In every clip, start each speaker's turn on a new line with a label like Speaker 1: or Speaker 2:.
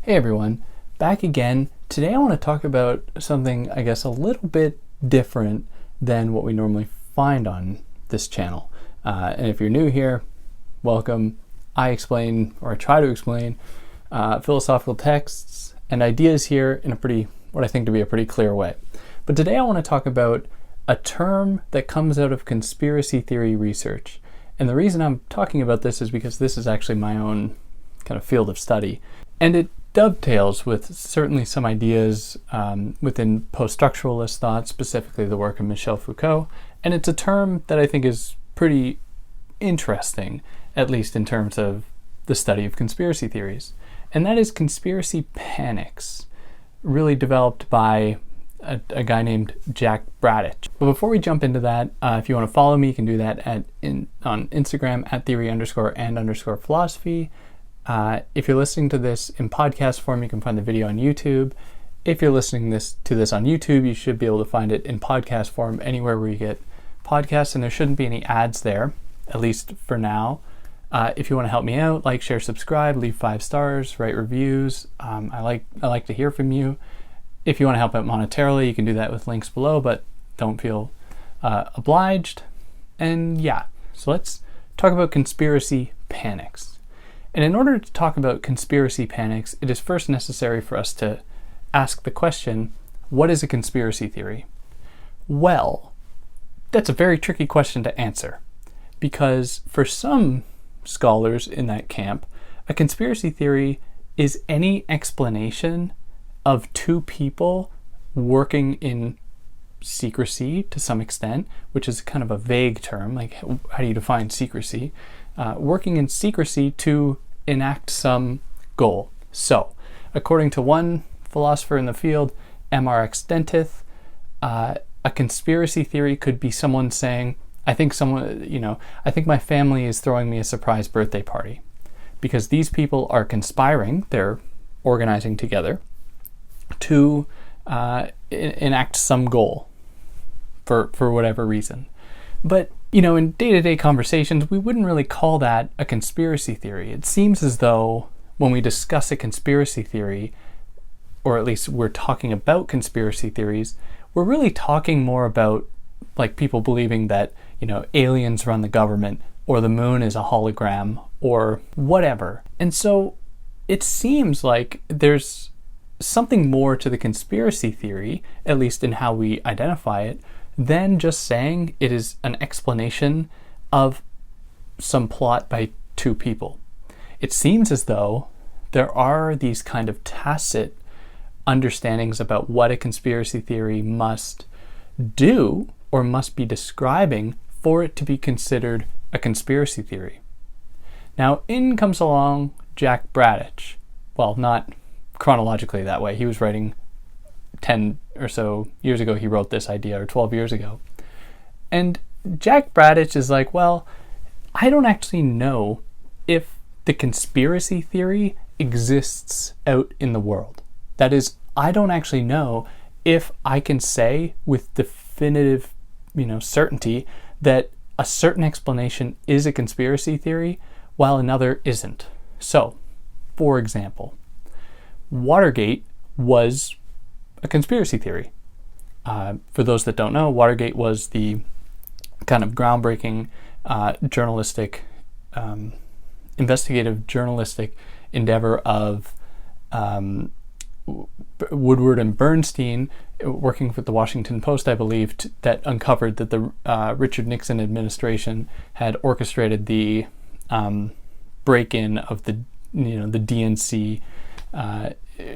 Speaker 1: Hey everyone, back again. Today I want to talk about something, I guess, a little bit different than what we normally find on this channel. And if you're new here, welcome. I explain, or I try to explain, philosophical texts and ideas here in what I think to be a pretty clear way. But today I want to talk about a term that comes out of conspiracy theory research. And the reason I'm talking about this is because this is actually my own kind of field of study. And it dovetails with certainly some ideas within post-structuralist thought, specifically the work of Michel Foucault. And it's a term that I think is pretty interesting, at least in terms of the study of conspiracy theories. And that is conspiracy panics, really developed by a guy named Jack Bratich. But before we jump into that, if you want to follow me, you can do that on Instagram at theory_and_philosophy. If you're listening to this in podcast form, you can find the video on YouTube. If you're listening to this on YouTube, you should be able to find it in podcast form anywhere where you get podcasts, and there shouldn't be any ads there, at least for now. If you want to help me out, like, share, subscribe, leave 5 stars, write reviews. I like to hear from you. If you want to help out monetarily, you can do that with links below, but don't feel obliged. And yeah, so let's talk about conspiracy panics. And in order to talk about conspiracy panics, it is first necessary for us to ask the question, what is a conspiracy theory? Well, that's a very tricky question to answer, because for some scholars in that camp, a conspiracy theory is any explanation of two people working in secrecy to some extent, which is kind of a vague term, like how do you define secrecy? Working in secrecy to enact some goal. So, according to one philosopher in the field, M.R. Extentith, a conspiracy theory could be someone saying, I think my family is throwing me a surprise birthday party because these people are conspiring, they're organizing together to enact some goal for whatever reason. But in day-to-day conversations, we wouldn't really call that a conspiracy theory. It seems as though when we discuss a conspiracy theory, or at least we're talking about conspiracy theories, we're really talking more about like people believing that, aliens run the government, or the moon is a hologram, or whatever. And so it seems like there's something more to the conspiracy theory, at least in how we identify it, than just saying it is an explanation of some plot by two people. It seems as though there are these kind of tacit understandings about what a conspiracy theory must do or must be describing for it to be considered a conspiracy theory. Now, in comes along Jack Bratich. Well, not chronologically that way. He was writing 10 or so years ago, he wrote this idea, or 12 years ago. And Jack Bratich is like, well, I don't actually know if the conspiracy theory exists out in the world. That is, I don't actually know if I can say with definitive, certainty that a certain explanation is a conspiracy theory while another isn't. So, for example, Watergate was a conspiracy theory. For those that don't know, Watergate was the kind of groundbreaking investigative journalistic endeavor of Woodward and Bernstein, working with the Washington Post, I believe, that uncovered that the Richard Nixon administration had orchestrated the break-in of the DNC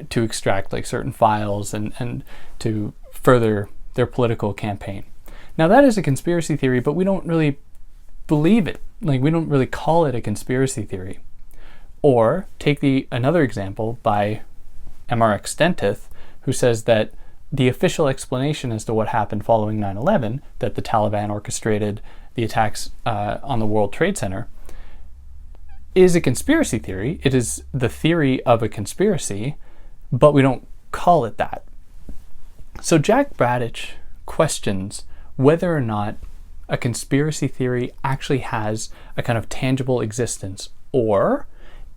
Speaker 1: to extract like certain files and to further their political campaign. Now that is a conspiracy theory, but we don't really believe it. Like, we don't really call it a conspiracy theory. Or take another example by M.R. Extentith, who says that the official explanation as to what happened following 9/11, that the Taliban orchestrated the attacks on the World Trade Center, is a conspiracy theory. It is the theory of a conspiracy, but we don't call it that. So Jack Bratich questions whether or not a conspiracy theory actually has a kind of tangible existence, or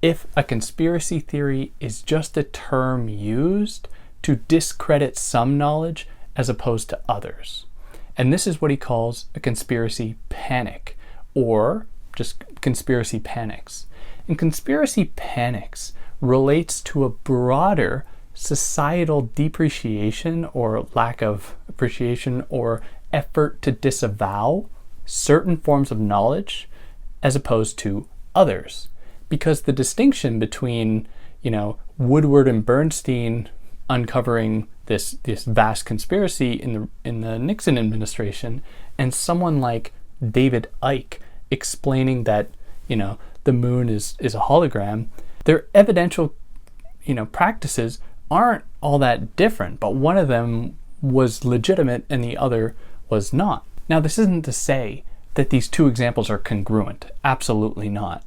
Speaker 1: if a conspiracy theory is just a term used to discredit some knowledge as opposed to others. And this is what he calls a conspiracy panic, or just conspiracy panics. And conspiracy panics relates to a broader societal depreciation or lack of appreciation or effort to disavow certain forms of knowledge as opposed to others. Because the distinction between, Woodward and Bernstein uncovering this vast conspiracy in the Nixon administration and someone like David Icke explaining that, the moon is a hologram, their evidential, practices aren't all that different, but one of them was legitimate and the other was not. Now, this isn't to say that these two examples are congruent. Absolutely not.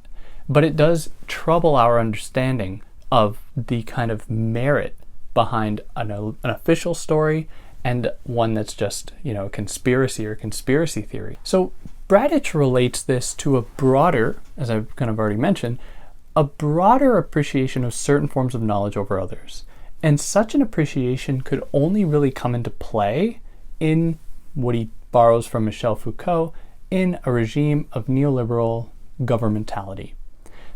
Speaker 1: But it does trouble our understanding of the kind of merit behind an official story and one that's just, a conspiracy or conspiracy theory. So Bratich relates this to a broader, as I've kind of already mentioned, a broader appreciation of certain forms of knowledge over others. And such an appreciation could only really come into play in what he borrows from Michel Foucault in a regime of neoliberal governmentality.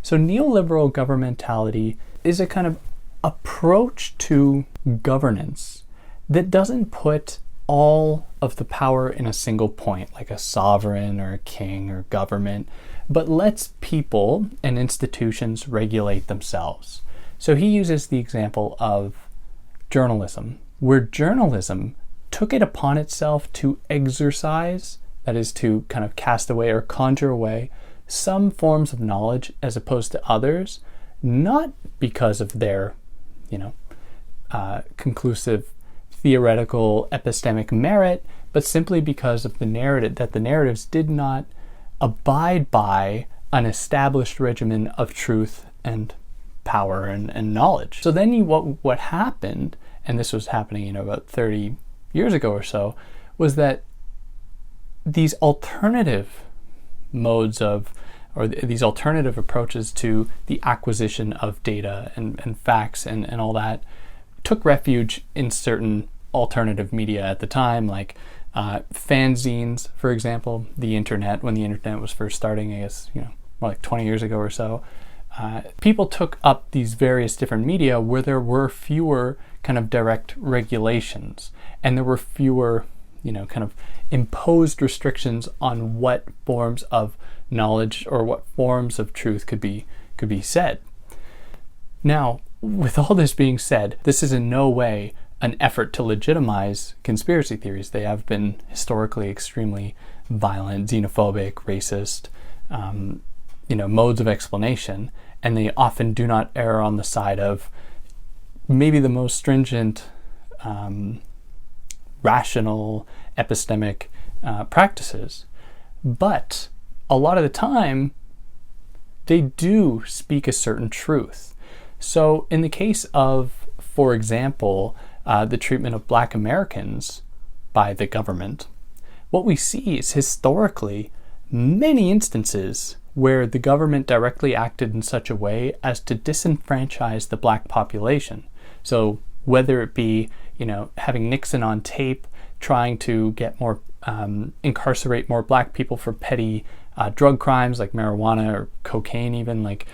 Speaker 1: So neoliberal governmentality is a kind of approach to governance that doesn't put all of the power in a single point, like a sovereign or a king or government, but lets people and institutions regulate themselves. So he uses the example of journalism, where journalism took it upon itself to exercise, that is to kind of cast away or conjure away some forms of knowledge as opposed to others, not because of their, conclusive theoretical epistemic merit, but simply because of the narratives did not abide by an established regimen of truth and power and knowledge. So then what happened, and this was happening about 30 years ago or so, was that these alternative modes of, or these alternative approaches to the acquisition of data and facts and all that took refuge in certain alternative media at the time, like fanzines, for example, the internet, when the internet was first starting, I guess, more like 20 years ago or so. People took up these various different media where there were fewer kind of direct regulations, and there were fewer, kind of imposed restrictions on what forms of knowledge or what forms of truth could be said. Now, with all this being said, this is in no way an effort to legitimize conspiracy theories. They have been historically extremely violent, xenophobic, racist, modes of explanation, and they often do not err on the side of maybe the most stringent, rational, epistemic practices. But a lot of the time, they do speak a certain truth. So in the case of, for example, the treatment of Black Americans by the government, what we see is historically many instances where the government directly acted in such a way as to disenfranchise the Black population. So whether it be, having Nixon on tape trying to get more, incarcerate more Black people for petty drug crimes like marijuana or cocaine, even like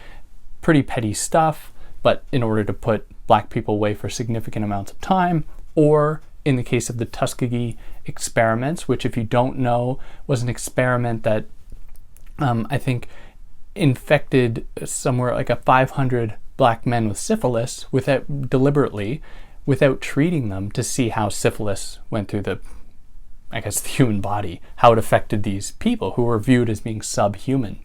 Speaker 1: pretty petty stuff, but in order to put Black people away for significant amounts of time, or in the case of the Tuskegee experiments, which, if you don't know, was an experiment that I think infected somewhere like 500 Black men with syphilis deliberately, without treating them to see how syphilis went through the human body, how it affected these people who were viewed as being subhuman.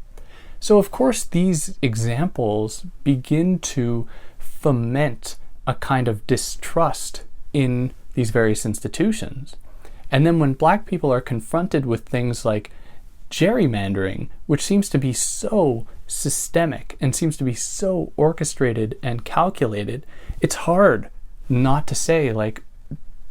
Speaker 1: So of course these examples begin to foment a kind of distrust in these various institutions. And then when Black people are confronted with things like gerrymandering, which seems to be so systemic and seems to be so orchestrated and calculated, it's hard not to say, like,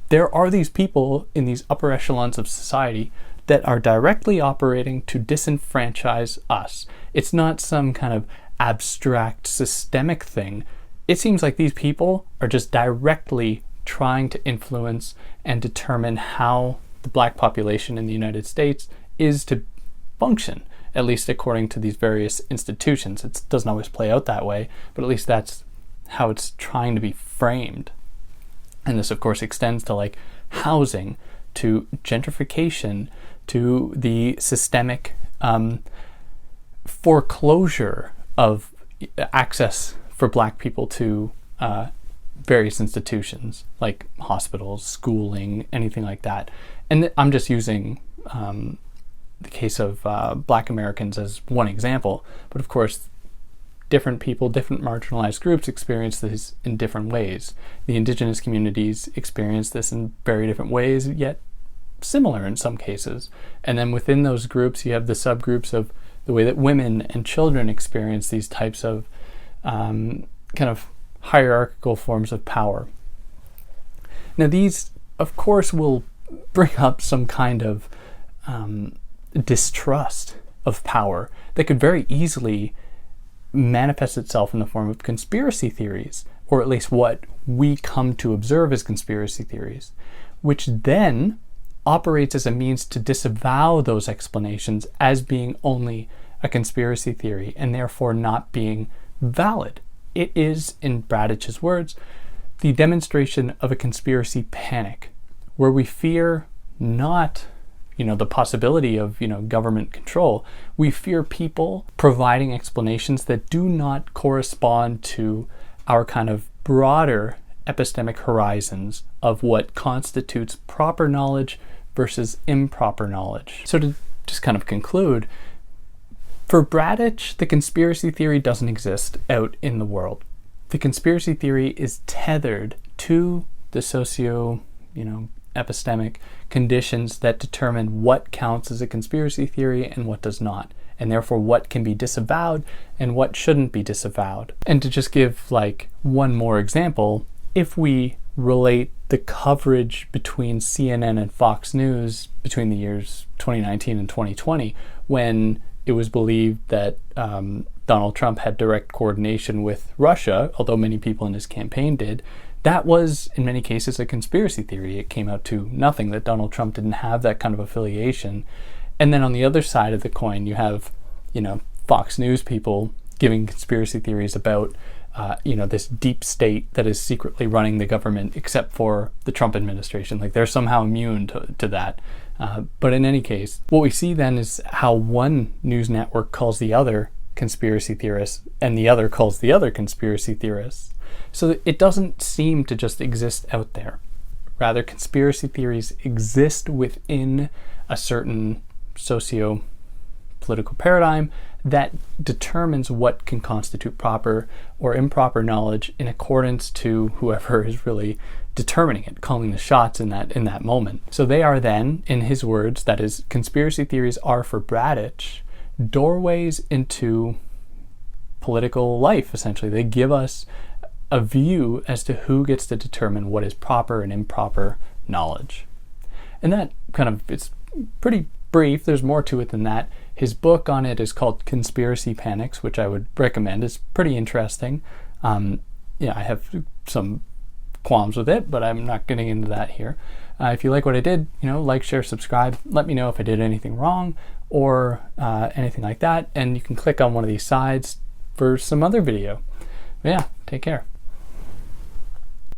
Speaker 1: there are these people in these upper echelons of society that are directly operating to disenfranchise us. It's not some kind of abstract systemic thing. It seems like these people are just directly trying to influence and determine how the black population in the United States is to function, at least according to these various institutions. It doesn't always play out that way, but at least that's how it's trying to be framed. And this, of course, extends to like housing, to gentrification, to the systemic foreclosure of access for black people to various institutions like hospitals, schooling, anything like that. And I'm just using the case of black Americans as one example, but of course different people, different marginalized groups experience this in different ways. The indigenous communities experience this in very different ways, yet similar in some cases. And then within those groups, you have the subgroups of the way that women and children experience these types of kind of hierarchical forms of power. Now, these, of course, will bring up some kind of distrust of power that could very easily manifest itself in the form of conspiracy theories, or at least what we come to observe as conspiracy theories, which then operates as a means to disavow those explanations as being only a conspiracy theory and therefore not being valid. It is, in Bratich's words, the demonstration of a conspiracy panic, where we fear not the possibility of, government control. We fear people providing explanations that do not correspond to our kind of broader epistemic horizons of what constitutes proper knowledge versus improper knowledge. So to just kind of conclude, for Bratich, the conspiracy theory doesn't exist out in the world. The conspiracy theory is tethered to the epistemic conditions that determine what counts as a conspiracy theory and what does not, and therefore what can be disavowed and what shouldn't be disavowed. And to just give like one more example, if we relate the coverage between CNN and Fox News between the years 2019 and 2020, when it was believed that Donald Trump had direct coordination with Russia, although many people in his campaign did, that was, in many cases, a conspiracy theory. It came out to nothing that Donald Trump didn't have that kind of affiliation. And then on the other side of the coin, you have, Fox News people giving conspiracy theories about, this deep state that is secretly running the government, except for the Trump administration. Like they're somehow immune to that. But in any case, what we see then is how one news network calls the other conspiracy theorists and the other calls the other conspiracy theorists. So it doesn't seem to just exist out there. Rather, conspiracy theories exist within a certain socio-political paradigm that determines what can constitute proper or improper knowledge in accordance to whoever is really determining it, calling the shots in that moment. So they are then, in his words, that is, conspiracy theories are for Bratich doorways into political life, essentially. They give us a view as to who gets to determine what is proper and improper knowledge. And that it's pretty brief. There's more to it than that. His book on it is called Conspiracy Panics, which I would recommend. It's pretty interesting. I have some qualms with it, but I'm not getting into that here. If you like what I did, like, share, subscribe. Let me know if I did anything wrong or anything like that. And you can click on one of these sides for some other video. But yeah, take care.